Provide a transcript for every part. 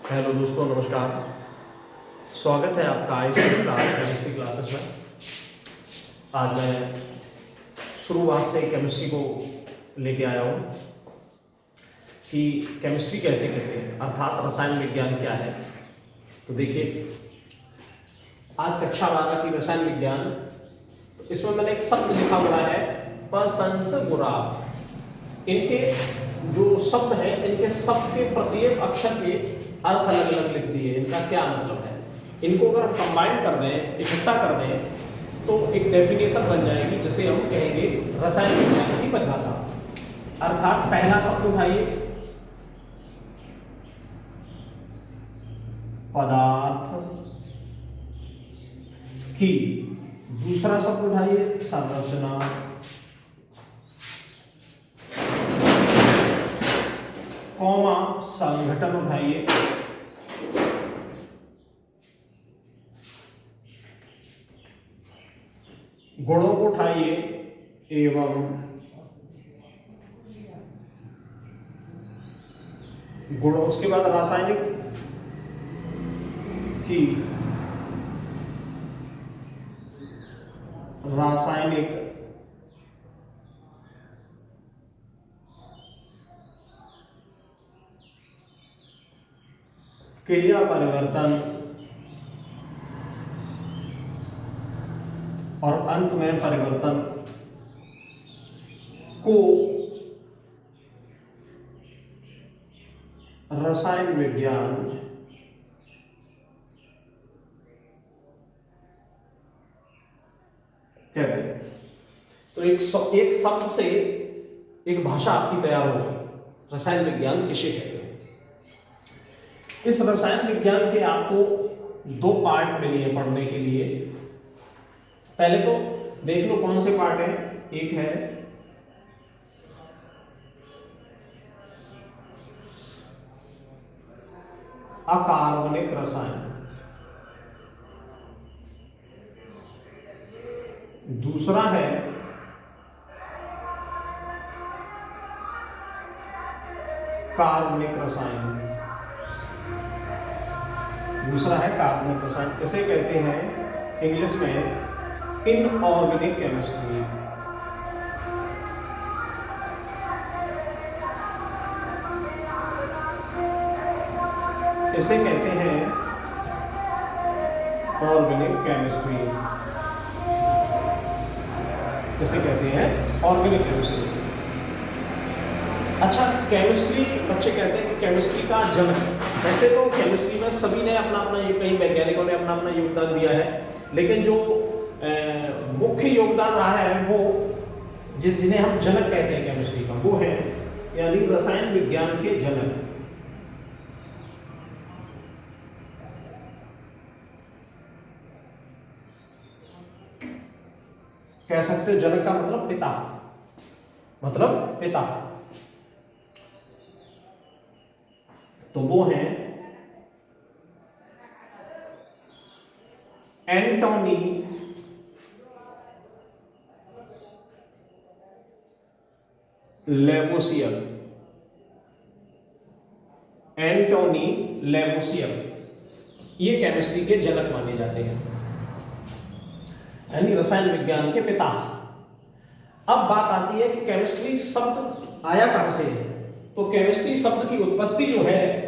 Hello दोस्तों, नमस्कार। स्वागत है आपका ICS केमिस्ट्री क्लासेस में। आज मैं शुरुआत से केमिस्ट्री को लेके आया हूँ कि केमिस्ट्री कहते कैसे हैं, अर्थात रसायन विज्ञान क्या है। तो देखिए, आज कक्षा 12 की रसायन विज्ञान, तो इसमें मैंने एक शब्द लिखा हुआ है प्रशंसगुरा। इनके जो शब्द हैं, इनके शब्द के प्रत्येक अक्षर के अर्थ अलग अलग लिख दिए। इनका क्या मतलब है, इनको अगर हम कंबाइन कर दें, इकट्ठा कर दें, तो एक डेफिनेशन बन जाएगी जिसे हम कहेंगे रसायन विज्ञान की परिभाषा। अर्थात पहला शब्द उठाइए पदार्थ की, दूसरा शब्द उठाइए संरचना, कॉमा संगठन उठाइए, गुणों को उठाइए एवं गुणों, उसके बाद रासायनिक की, रासायनिक क्रिया परिवर्तन और अंत में परिवर्तन को रसायन विज्ञान कहते हैं। तो एक शब्द से एक भाषा आपकी तैयार हो गई। रसायन विज्ञान किसे कहते हैं। इस रसायन विज्ञान के आपको दो पार्ट मिले हैं पढ़ने के लिए। पहले तो देख लो कौन से पार्ट है। एक है अकार्बनिक रसायन, दूसरा है कार्बनिक रसायन, दूसरा है कार्बनिक रसायन। इसे कहते हैं इंग्लिश में इनऑर्गेनिक केमिस्ट्री। इसे कहते हैं ऑर्गेनिक केमिस्ट्री। इसे कहते हैं ऑर्गेनिक केमिस्ट्री। अच्छा, केमिस्ट्री, बच्चे कहते हैं कि केमिस्ट्री का जन्म, वैसे तो केमिस्ट्री में सभी ने अपना अपना, ये कई वैज्ञानिकों ने अपना अपना योगदान दिया है, लेकिन जो मुख्य योगदान रहा है वो जिन्हें हम जनक कहते हैं केमिस्ट्री का, वो है यानी रसायन विज्ञान के जनक। कह सकते हो जनक का मतलब पिता, मतलब पिता। तो वो हैं एंटोनी लेवोसियर। एंटोनी लेवोसियर ये केमिस्ट्री के जनक माने जाते हैं, यानी रसायन विज्ञान के पिता। अब बात आती है कि केमिस्ट्री शब्द आया कहां से है। तो केमिस्ट्री शब्द की उत्पत्ति जो है,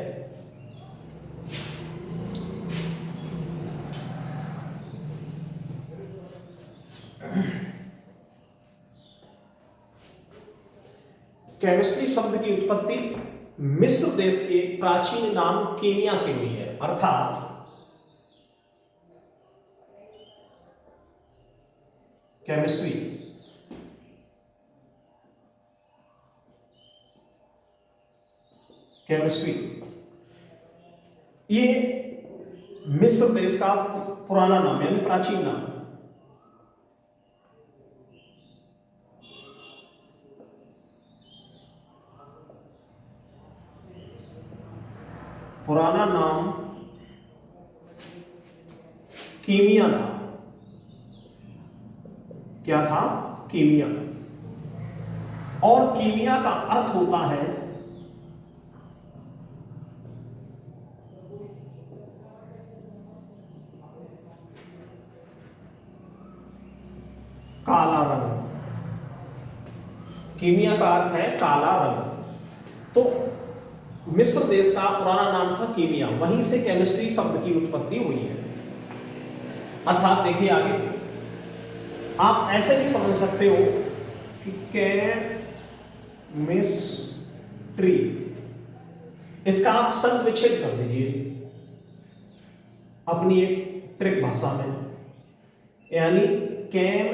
केमिस्ट्री शब्द की उत्पत्ति मिस्र देश के प्राचीन नाम कीमिया से हुई है। अर्थात केमिस्ट्री ये मिस्र देश का पुराना नाम यानी प्राचीन नाम। पुराना नाम कीमिया था। क्या था? कीमिया। और कीमिया का अर्थ होता है काला रंग, कीमिया का अर्थ है काला रंग। तो मिस्र देश का पुराना नाम था कीमिया, वहीं से केमिस्ट्री शब्द की उत्पत्ति हुई है। अर्थात देखिए आगे आप ऐसे भी समझ सकते हो कि केमिस्ट्री, इसका आप संग विच्छेद कर दीजिए अपनी एक ट्रिक भाषा में, यानी केम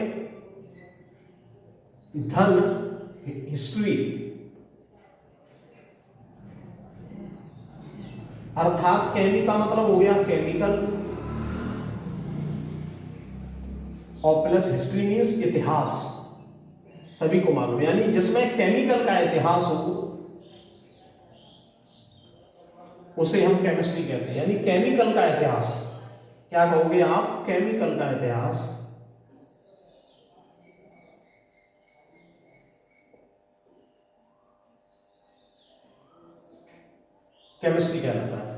धन हिस्ट्री, अर्थात केमी का मतलब हो गया केमिकल और प्लस हिस्ट्री मीन्स इतिहास, सभी को मालूम है, यानी जिसमें केमिकल का इतिहास हो उसे हम केमिस्ट्री कहते हैं। यानी केमिकल का इतिहास, क्या कहोगे आप? केमिकल का इतिहास केमिस्ट्री कहलाता है।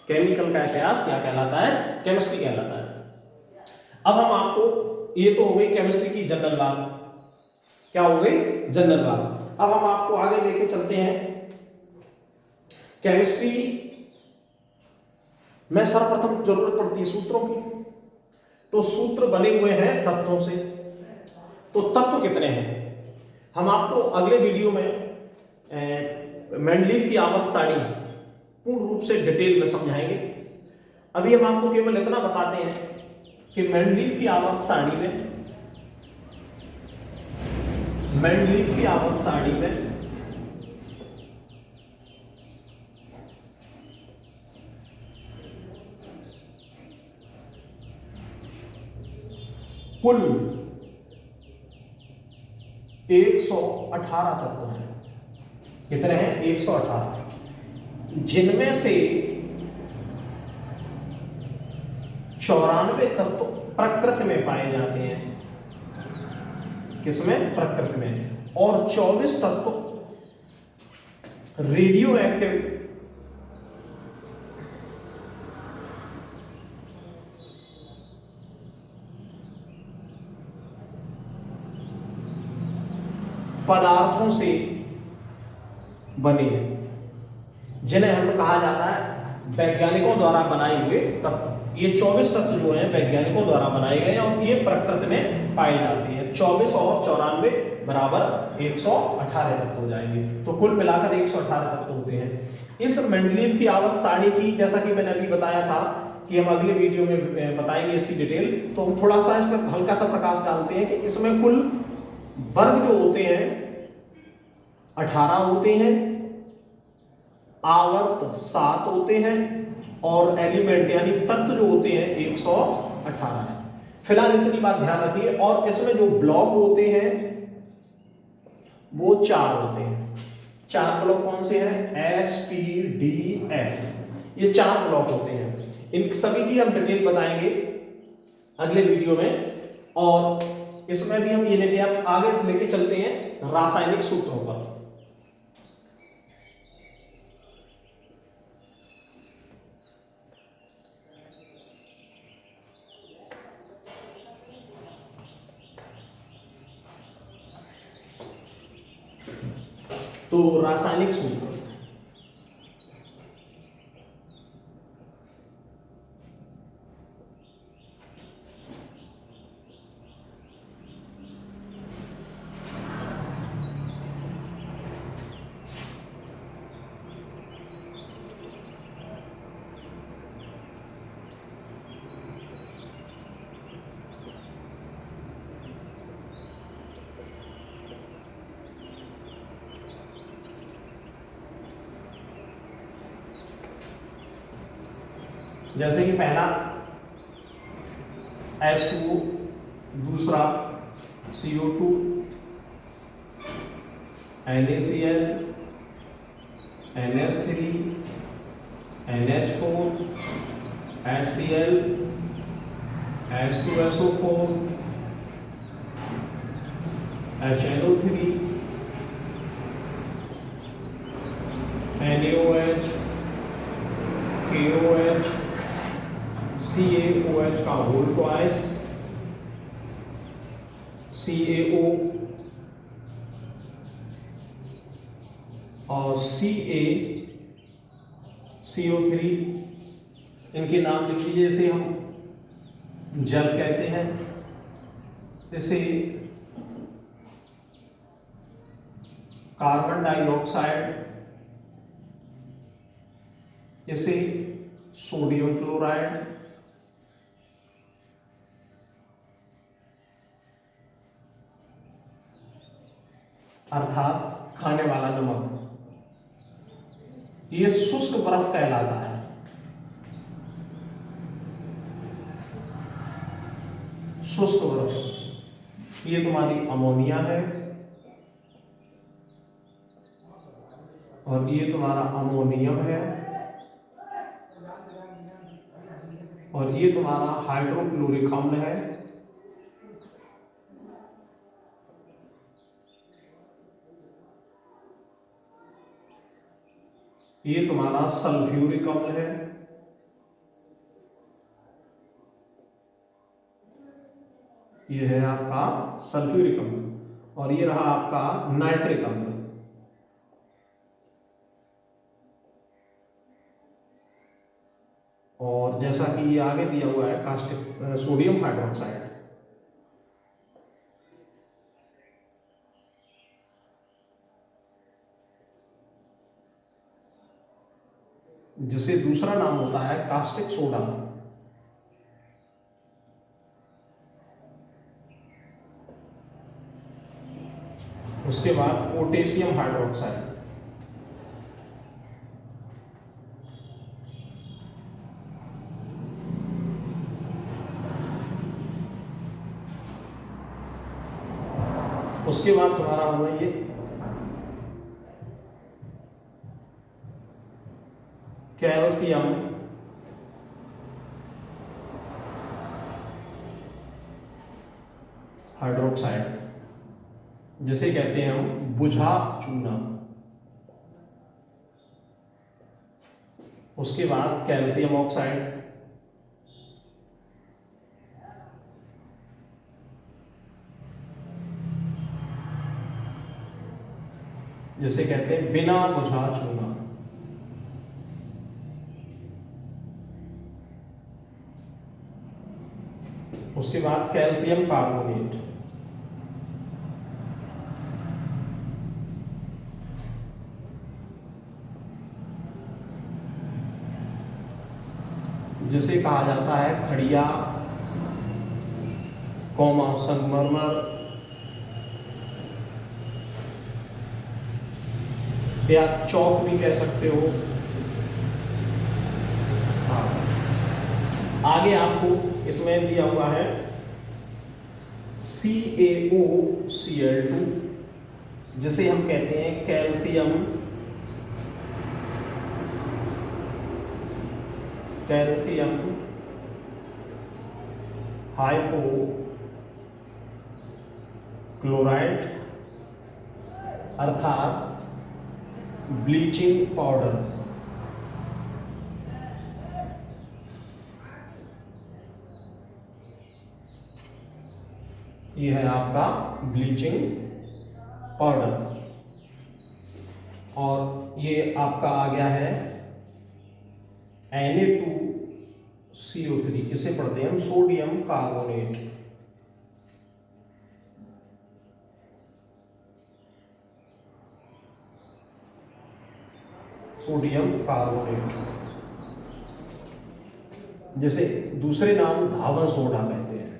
केमिकल का इतिहास क्या कहलाता है? केमिस्ट्री कहलाता है। अब हम आपको, ये तो हो गई केमिस्ट्री की जनरल बात, क्या हो गई? जनरल बात। अब हम आपको आगे लेके चलते हैं। केमिस्ट्री में सर्वप्रथम जरूरत पड़ती है सूत्रों की, तो सूत्र बने हुए हैं तत्वों से। तो तत्व कितने हैं हम आपको अगले वीडियो में मेंडलीव की आवर्त सारणी पूर्ण रूप से डिटेल में समझाएंगे। अभी हम आपको केवल इतना बताते हैं कि मेंडलीव की आवर्त सारणी में कुल 118 तत्व हैं। कितने हैं? 118, जिनमें से 94 तत्व प्रकृति में पाए जाते हैं। किसमें? प्रकृति में। और 24 तत्व रेडियो एक्टिव पदार्थों से बने हैं, जिन्हें हम कहा जाता है वैज्ञानिकों द्वारा बनाए हुए तत्व। ये 24 तत्व जो हैं वैज्ञानिकों द्वारा बनाए गए हैं और ये प्रकृति में पाए जाते हैं। 24 और 94 बराबर 118 तत्व हो जाएंगे। तो कुल मिलाकर 118 तत्व होते हैं। इस मेंडलीव की आवर्त सारणी की, जैसा कि मैंने अभी बताया था कि हम अगले वीडियो में बताएंगे इसकी डिटेल, तो हम थोड़ा सा इस पर हल्का सा प्रकाश डालते हैं कि इसमें कुल वर्ग जो होते हैं 18 होते हैं, आवर्त 7 होते हैं और एलिमेंट यानी तत्व जो होते हैं 118 है। फिलहाल इतनी बात ध्यान रखिए। और इसमें जो ब्लॉक होते हैं वो 4 होते हैं। 4 ब्लॉक कौन से हैं? SPDF, ये 4 ब्लॉक होते हैं। इन सभी की हम डिटेल बताएंगे अगले वीडियो में। और इसमें भी हम ये लेके आप आगे लेके चलते हैं रासायनिक सूत्रों पर। तो रासायनिक सूत्र, जैसे कि पहला H2O, दूसरा CO2, NaCl, NH3, NH4, HCl, H2SO4, HNO3, NaOH, KOH, CaOH का होल ट्वाइस, CaO और CO3, इनके नाम लिख लीजिए। इसे हम जल कहते हैं, इसे कार्बन डाइऑक्साइड, इसे सोडियम क्लोराइड, अर्थात खाने वाला नमक, ये शुष्क बर्फ कहलाता है। शुष्क बर्फ, ये तुम्हारी अमोनिया है और ये तुम्हारा अमोनियम है और ये तुम्हारा हाइड्रोक्लोरिक अम्ल है। ये तुम्हारा सल्फ्यूरिक अम्ल है। ये है आपका सल्फ्यूरिक अम्ल और ये रहा आपका नाइट्रिक अम्ल। और जैसा कि ये आगे दिया हुआ है कास्टिक सोडियम हाइड्रोक्साइड। जिसे दूसरा नाम होता है कास्टिक सोडा। उसके बाद पोटेशियम हाइड्रोक्साइड, उसके बाद तुम्हारा हुआ ये कैल्शियम हाइड्रोक्साइड, जिसे कहते हैं हम बुझा चूना। उसके बाद कैल्शियम ऑक्साइड, जिसे कहते हैं बिना बुझा चूना। उसके बाद कैल्शियम कार्बोनेट, जिसे कहा जाता है खड़िया, संगमरमर या चौक भी कह सकते हो। हाँ, आगे आपको इसमें दिया हुआ है CaOCl2, जिसे हम कहते हैं कैल्शियम हाइपोक्लोराइड, अर्थात ब्लीचिंग पाउडर। ये है आपका ब्लीचिंग पाउडर। और ये आपका आ गया है Na2CO3, इसे पढ़ते हैं हम सोडियम कार्बोनेट। सोडियम कार्बोनेट, जिसे दूसरे नाम धावन सोडा कहते हैं,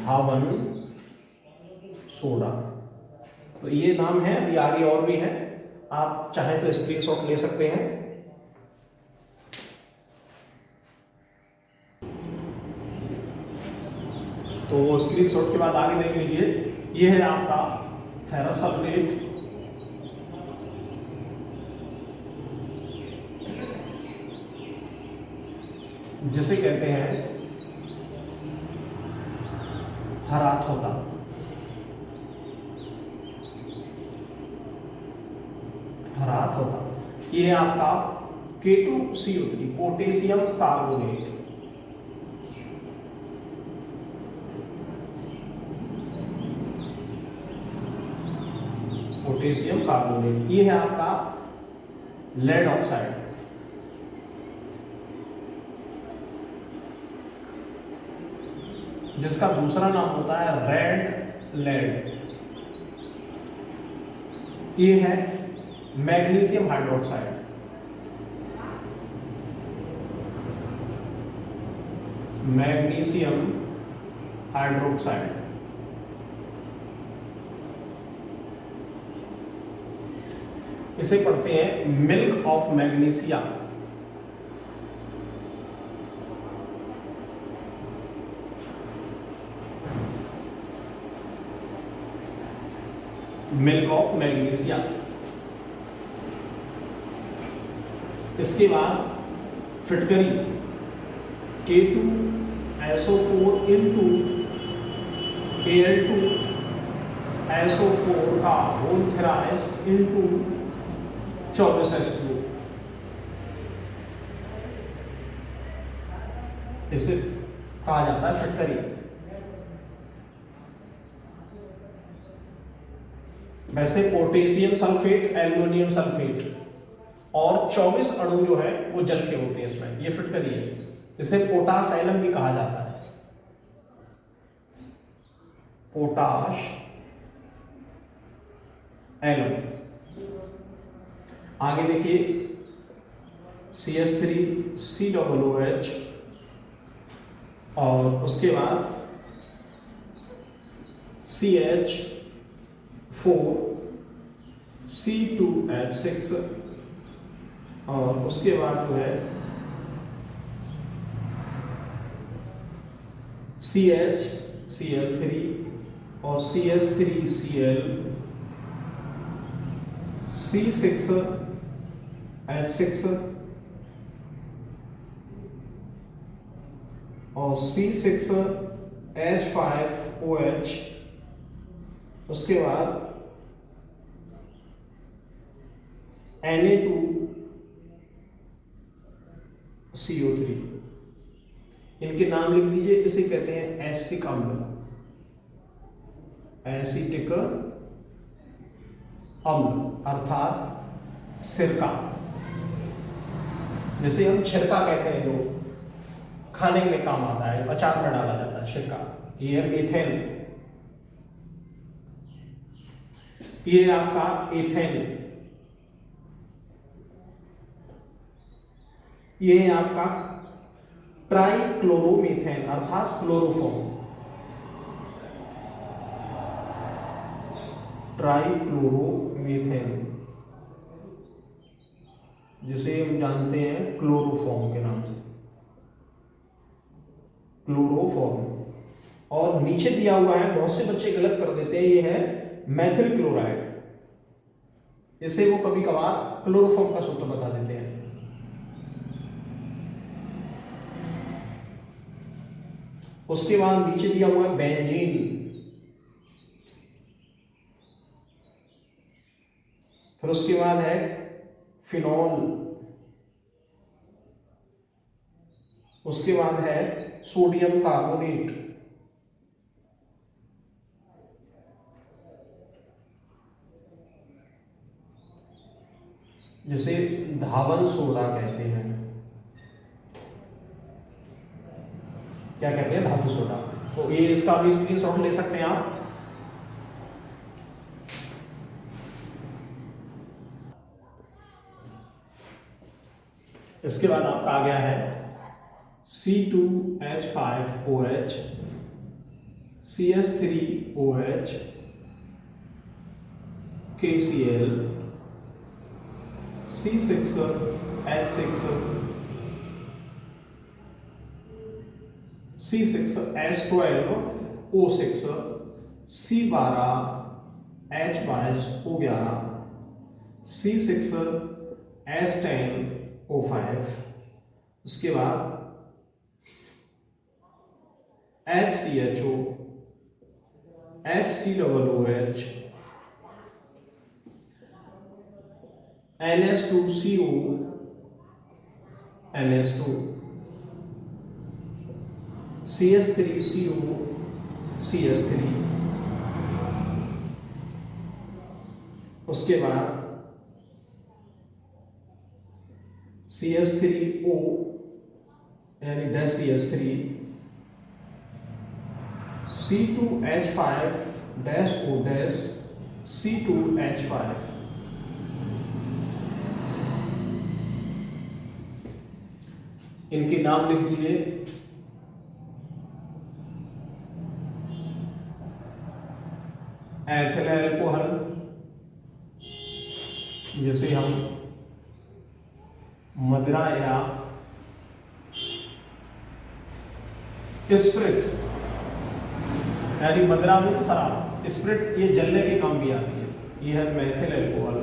धावन सोडा। तो ये नाम है, अभी आगे और भी है, आप चाहें तो स्क्रीनशॉट ले सकते हैं। तो स्क्रीनशॉट के बाद आगे देख लीजिए, ये है आपका फेरस सल्फेट, जिसे कहते हैं हराथोता। ये है आपका K2CO3, potassium carbonate. Potassium carbonate. ये है आपका लेड ऑक्साइड। जिसका दूसरा नाम होता है रेड लेड। ये है मैग्नीशियम हाइड्रोक्साइड। Magnesium hydroxide. इसे पढ़ते हैं milk of magnesia. Milk of magnesia. इसके बाद फिटकरी K2SO4 इंटू Al2SO4 का होल थ्राइस इंटू 24H2। इसे कहा जाता है फिटकरी। वैसे पोटेशियम सल्फेट, एल्युमिनियम सल्फेट और 24 अणु जो है वो जल के होते हैं इसमें, ये फिटकरी है। इसे पोटाश एलम भी कहा जाता है। Potash alum. आगे देखिए CH3COOH और उसके बाद CH4C2H6 और उसके बाद जो है CHCl3 और CH3Cl C6H6 और C6H5OH। उसके बाद Na2CO3। इनके नाम लिख दीजिए। इसे कहते हैं एसिटिक अम्ल। एसिटिक अम्ल अर्थात सिरका, जिसे हम छिरका कहते हैं, जो खाने में काम आता है, अचार में डाला जाता है, सिरका। ये है एथेन। ये है आपका एथेन। ये है आपका ट्राइक्लोरोमीथेन अर्थात क्लोरोफॉर्म। ट्राइक्लोरोमीथेन जिसे हम जानते हैं क्लोरोफॉर्म के नाम से, क्लोरोफॉर्म। और नीचे दिया हुआ है, बहुत से बच्चे गलत कर देते हैं, ये है मैथिल क्लोराइड। इसे वो कभी कभार क्लोरोफॉर्म का सूत्र बता देते हैं। उसके बाद नीचे दिया हुआ है बेंजीन। फिर उसके बाद है फिनॉल। उसके बाद है सोडियम कार्बोनेट। जिसे धावन सोडा कहते हैं। क्या कहते हैं? धातु सोडा। तो ये इसका भी स्क्रीनशॉट ले सकते हैं आप। इसके बाद आपका आ गया है C2H5OH, CH3OH, KCl, C6H6, C6H12O6, C12H22O11, C6H10O5। उसके बाद HCHO, HCOOH, NH2CO, NH2, CH3CO, CH3, उसके बाद CH3O यानी dash CH3, C2H5 dash O dash C2H5। इनके नाम लिख दीजिए। एथिल अल्कोहल, जिसे हम मदिरा या स्प्रिट यानी मदिरा में शराब, स्प्रिट ये जलने के काम भी आती है। ये है मेथिल अल्कोहल।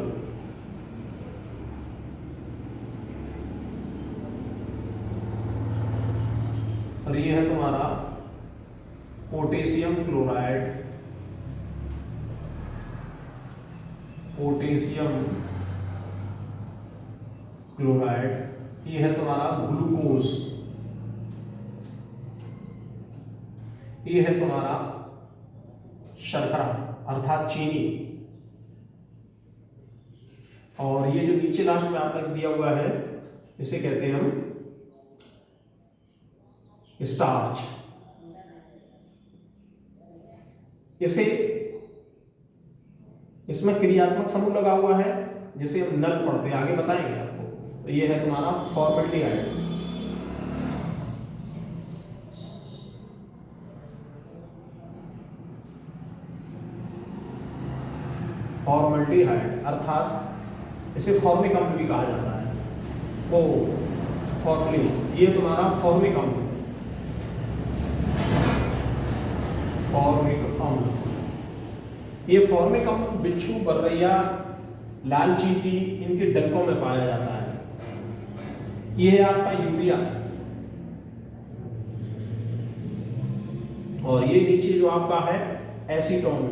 और ये है तुम्हारा पोटेशियम क्लोराइड, पोटेशियम क्लोराइड। ये है तुम्हारा ग्लूकोज, ये है तुम्हारा शर्करा अर्थात चीनी। और ये जो नीचे लास्ट में आपने दिया हुआ है इसे कहते हैं हम स्टार्च। इसे इसमें क्रियात्मक समूह लगा हुआ है जिसे हम नल पढ़ते हैं, आगे बताएंगे आपको। तो ये है तुम्हारा फॉर्मेल्डिहाइड। फॉर्मेल्डिहाइड अर्थात इसे फॉर्मिक अम्ल भी कहा जाता है। वो फॉर्मलिन, ये तुम्हारा फॉर्मिक अम्ल, फॉर्मिक अम्ल। ये फॉर्मिक अम्ल बिच्छू, बर्रैया, लाल चींटी इनके डंकों में पाया जाता है। ये है आपका यूरिया। और ये नीचे जो आपका है एसीटोन।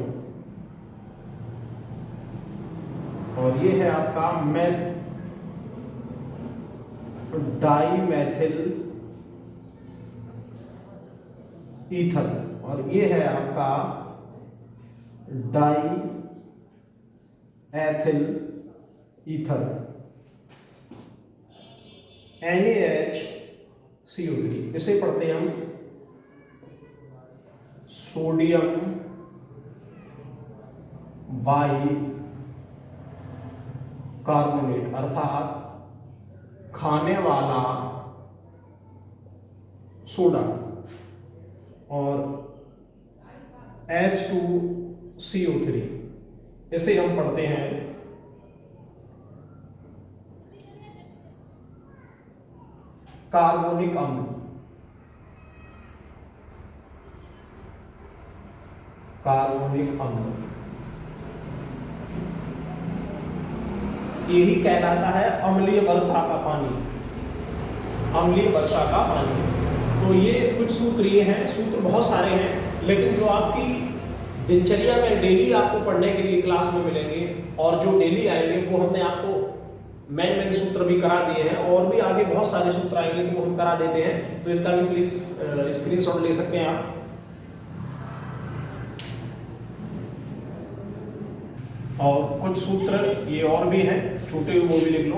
और ये है आपका डाईमेथिल ईथर। और ये है आपका डाई एथिल ईथर, NaHCO3। इसे पढ़ते हैं हम सोडियम बाई कार्बोनेट अर्थात खाने वाला सोडा। और H2CO3 इसे हम पढ़ते हैं कार्बोनिक अम्ल, कार्बोनिक अम्ल। यही कहलाता है अम्लीय वर्षा का पानी, अम्लीय वर्षा का पानी। तो ये कुछ सूत्र ये हैं, सूत्र बहुत सारे हैं, लेकिन जो आपकी दिनचर्या में डेली आपको पढ़ने के लिए क्लास में मिलेंगे और जो डेली आएंगे वो हमने आपको मेन सूत्र भी करा दिए हैं। और भी आगे बहुत सारे सूत्र आएंगे तो वो हम करा देते हैं, तो इनका भी प्लीज स्क्रीनशॉट ले सकते हैं आप। और कुछ सूत्र ये और भी हैं छोटे, वो भी लिख लो।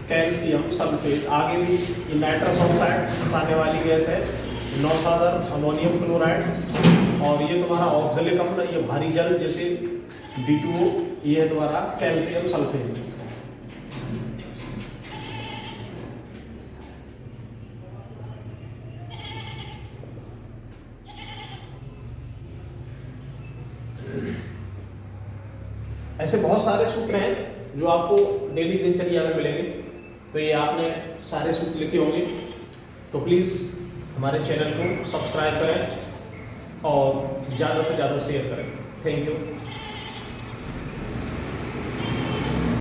कैल्शियम सल्फेट, आगे भी ये नाइट्रस ऑक्साइड फंसाने वाली गैस है, नौसादर अमोनियम क्लोराइड। और ये तुम्हारा ऑक्जेलिक अम्ल, ये भारी जल जैसे D2O, ये है तुम्हारा कैल्शियम सल्फेट। ऐसे बहुत सारे सूत्र हैं जो आपको डेली दिनचर्या में मिलेंगे। तो ये आपने सारे सूत्र लिखे होंगे, तो प्लीज़ हमारे चैनल को सब्सक्राइब करें और ज़्यादा से ज़्यादा शेयर करें। Thank you.